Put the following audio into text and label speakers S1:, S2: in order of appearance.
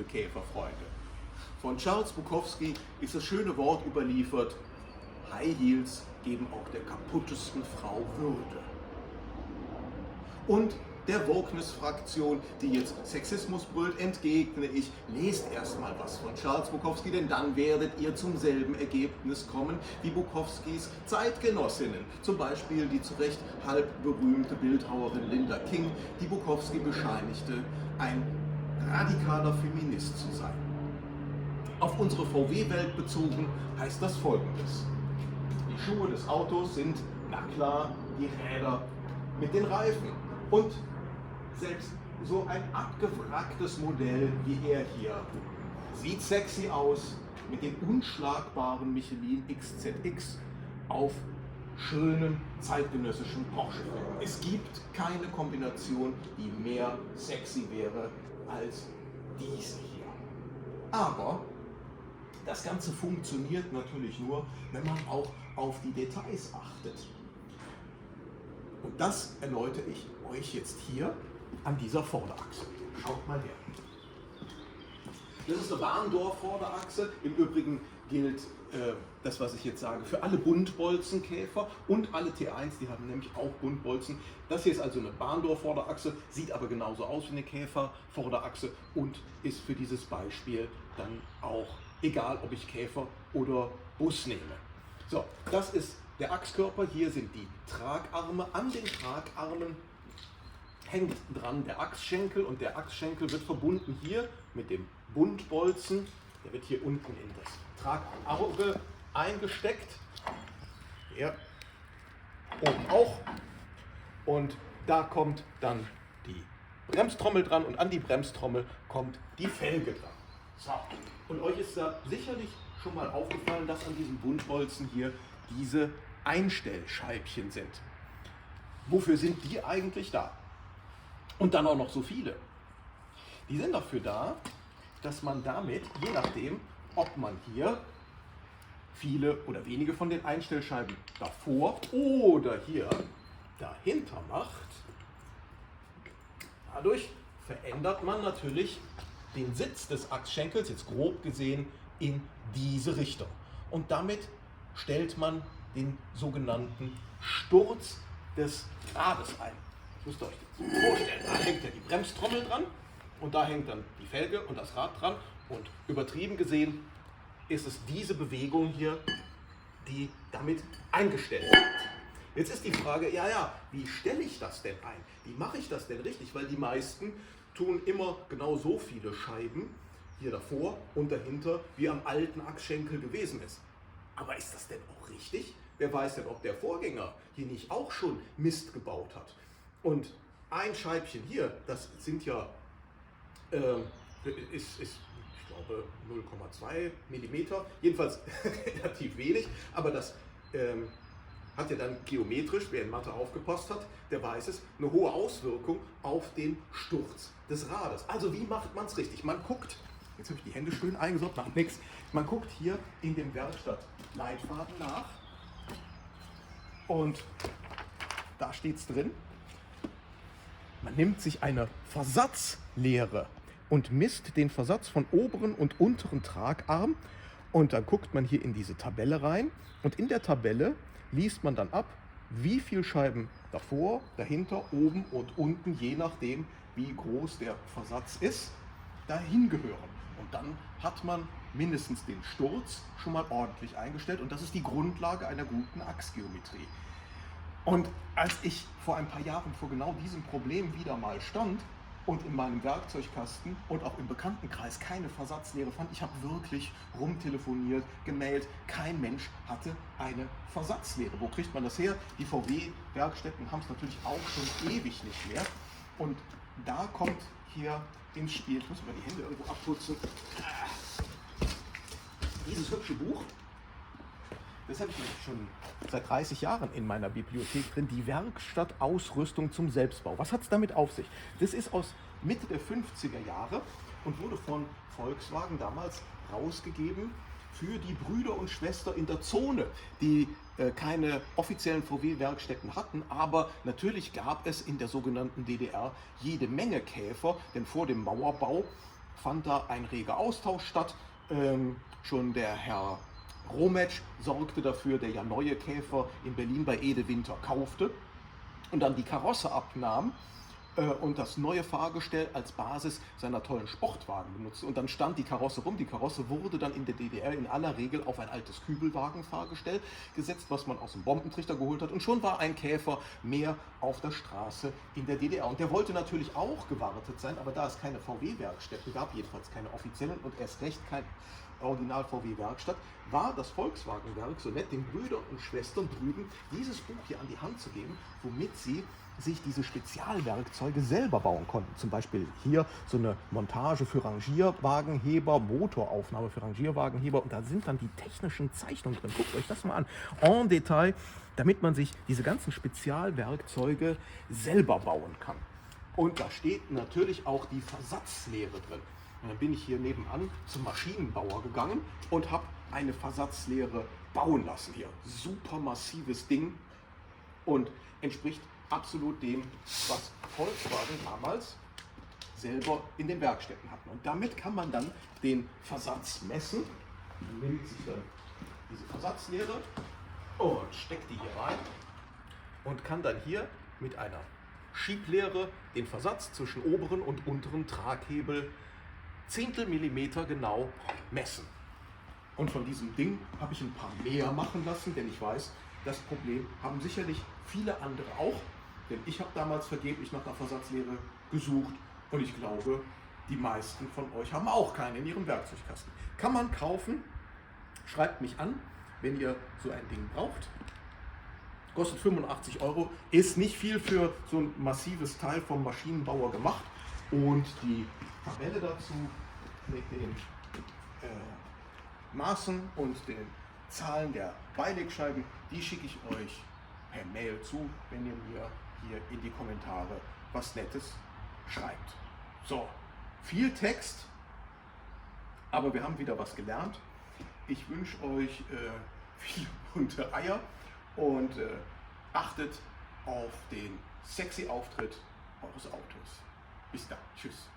S1: Käferfreunde. Von Charles Bukowski ist das schöne Wort überliefert: High Heels geben auch der kaputtesten Frau Würde. Und der Wokeness-Fraktion, die jetzt Sexismus brüllt, entgegne ich: Lest erstmal was von Charles Bukowski, denn dann werdet ihr zum selben Ergebnis kommen wie Bukowskis Zeitgenossinnen. Zum Beispiel die zu Recht halb berühmte Bildhauerin Linda King, die Bukowski bescheinigte, ein radikaler Feminist zu sein. Auf unsere VW-Welt bezogen heißt das Folgendes: Die Schuhe des Autos sind, na klar, die Räder mit den Reifen. Und selbst so ein abgewracktes Modell wie er hier sieht sexy aus mit den unschlagbaren Michelin XZX auf schönen zeitgenössischen Porsche-Felgen. Es gibt keine Kombination, die mehr sexy wäre als diese hier. Aber das Ganze funktioniert natürlich nur, wenn man auch auf die Details achtet. Und das erläutere ich euch jetzt hier an dieser Vorderachse. Schaut mal her. Das ist eine Barndorf-Vorderachse. Im Übrigen gilt das, was ich jetzt sage, für alle Buntbolzenkäfer und alle T1, die haben nämlich auch Buntbolzen. Das hier ist also eine Barndorf-Vorderachse, sieht aber genauso aus wie eine Käfer-Vorderachse und ist für dieses Beispiel dann auch egal, ob ich Käfer oder Bus nehme. So, das ist der Achskörper. Hier sind die Tragarme. An den Tragarmen hängt dran der Achsschenkel und der Achsschenkel wird verbunden hier mit dem Buntbolzen. Der wird hier unten in das Tragauge eingesteckt. Hier oben auch. Und da kommt dann die Bremstrommel dran und an die Bremstrommel kommt die Felge dran. So. Und euch ist da sicherlich schon mal aufgefallen, dass an diesem Buntbolzen hier diese Einstellscheibchen sind. Wofür sind die eigentlich da? Und dann auch noch so viele. Die sind dafür da, dass man damit, je nachdem, ob man hier viele oder wenige von den Einstellscheiben davor oder hier dahinter macht, dadurch verändert man natürlich den Sitz des Achsschenkels, jetzt grob gesehen, in diese Richtung. Und damit stellt man den sogenannten Sturz des Rades ein. Das müsst ihr euch jetzt vorstellen. Da hängt ja die Bremstrommel dran und da hängt dann die Felge und das Rad dran. Und übertrieben gesehen ist es diese Bewegung hier, die damit eingestellt wird. Jetzt ist die Frage, wie stelle ich das denn ein? Wie mache ich das denn richtig? Weil die meisten tun immer genau so viele Scheiben hier davor und dahinter, wie am alten Achsschenkel gewesen ist. Aber ist das denn auch richtig? Wer weiß denn, ob der Vorgänger hier nicht auch schon Mist gebaut hat? Und ein Scheibchen hier, das sind ja, ich glaube 0,2 Millimeter, jedenfalls relativ wenig, aber das hat ja dann geometrisch, wer in Mathe aufgepasst hat, der weiß es, eine hohe Auswirkung auf den Sturz des Rades. Also wie macht man es richtig? Man guckt, jetzt habe ich die Hände schön eingesorgt, macht nichts, man guckt hier in dem Werkstattleitfaden nach und da steht es drin, man nimmt sich eine Versatzlehre und misst den Versatz von oberen und unteren Tragarm und dann guckt man hier in diese Tabelle rein und in der Tabelle liest man dann ab, wie viele Scheiben davor, dahinter, oben und unten, je nachdem wie groß der Versatz ist, dahin gehören. Und dann hat man mindestens den Sturz schon mal ordentlich eingestellt und das ist die Grundlage einer guten Achsgeometrie. Und als ich vor ein paar Jahren vor genau diesem Problem wieder mal stand und in meinem Werkzeugkasten und auch im Bekanntenkreis keine Versatzlehre fand, ich habe wirklich rumtelefoniert, gemailt, kein Mensch hatte eine Versatzlehre. Wo kriegt man das her? Die VW-Werkstätten haben es natürlich auch schon ewig nicht mehr. Und da kommt hier ins Spiel, ich muss mal die Hände irgendwo abputzen, dieses hübsche Buch. Das habe ich schon seit 30 Jahren in meiner Bibliothek drin, die Werkstattausrüstung zum Selbstbau. Was hat es damit auf sich? Das ist aus Mitte der 50er Jahre und wurde von Volkswagen damals rausgegeben für die Brüder und Schwestern in der Zone, die keine offiziellen VW-Werkstätten hatten, aber natürlich gab es in der sogenannten DDR jede Menge Käfer, denn vor dem Mauerbau fand da ein reger Austausch statt. Schon der Herr Rometsch sorgte dafür, der ja neue Käfer in Berlin bei Ede Winter kaufte und dann die Karosse abnahm und das neue Fahrgestell als Basis seiner tollen Sportwagen benutzte. Und dann stand die Karosse rum. Die Karosse wurde dann in der DDR in aller Regel auf ein altes Kübelwagenfahrgestell gesetzt, was man aus dem Bombentrichter geholt hat. Und schon war ein Käfer mehr auf der Straße in der DDR. Und der wollte natürlich auch gewartet sein, aber da es keine VW-Werkstätten gab, jedenfalls keine offiziellen und erst recht keine Original-VW-Werkstatt, war das Volkswagenwerk so nett, den Brüdern und Schwestern drüben dieses Buch hier an die Hand zu geben, womit sie sich diese Spezialwerkzeuge selber bauen konnten. Zum Beispiel hier so eine Montage für Rangierwagenheber, Motoraufnahme für Rangierwagenheber, und da sind dann die technischen Zeichnungen drin. Guckt euch das mal an, en Detail, damit man sich diese ganzen Spezialwerkzeuge selber bauen kann. Und da steht natürlich auch die Versatzlehre drin. Und dann bin ich hier nebenan zum Maschinenbauer gegangen und habe eine Versatzlehre bauen lassen hier. Super massives Ding und entspricht absolut dem, was Volkswagen damals selber in den Werkstätten hatten. Und damit kann man dann den Versatz messen. Man nimmt sich dann diese Versatzlehre und steckt die hier rein und kann dann hier mit einer Schieblehre den Versatz zwischen oberen und unteren Traghebel Zehntelmillimeter genau messen. Und von diesem Ding habe ich ein paar mehr machen lassen, denn ich weiß, das Problem haben sicherlich viele andere auch. Denn ich habe damals vergeblich nach einer Versatzlehre gesucht und ich glaube, die meisten von euch haben auch keine in ihrem Werkzeugkasten. Kann man kaufen, schreibt mich an, wenn ihr so ein Ding braucht. Kostet 85 €, ist nicht viel für so ein massives Teil vom Maschinenbauer gemacht. Und die Tabelle dazu mit den Maßen und den Zahlen der Beilegscheiben, die schicke ich euch per Mail zu, wenn ihr mir hier in die Kommentare was Nettes schreibt. So, viel Text, aber wir haben wieder was gelernt. Ich wünsche euch viele bunte Eier und achtet auf den sexy Auftritt eures Autos. Bis dann, tschüss.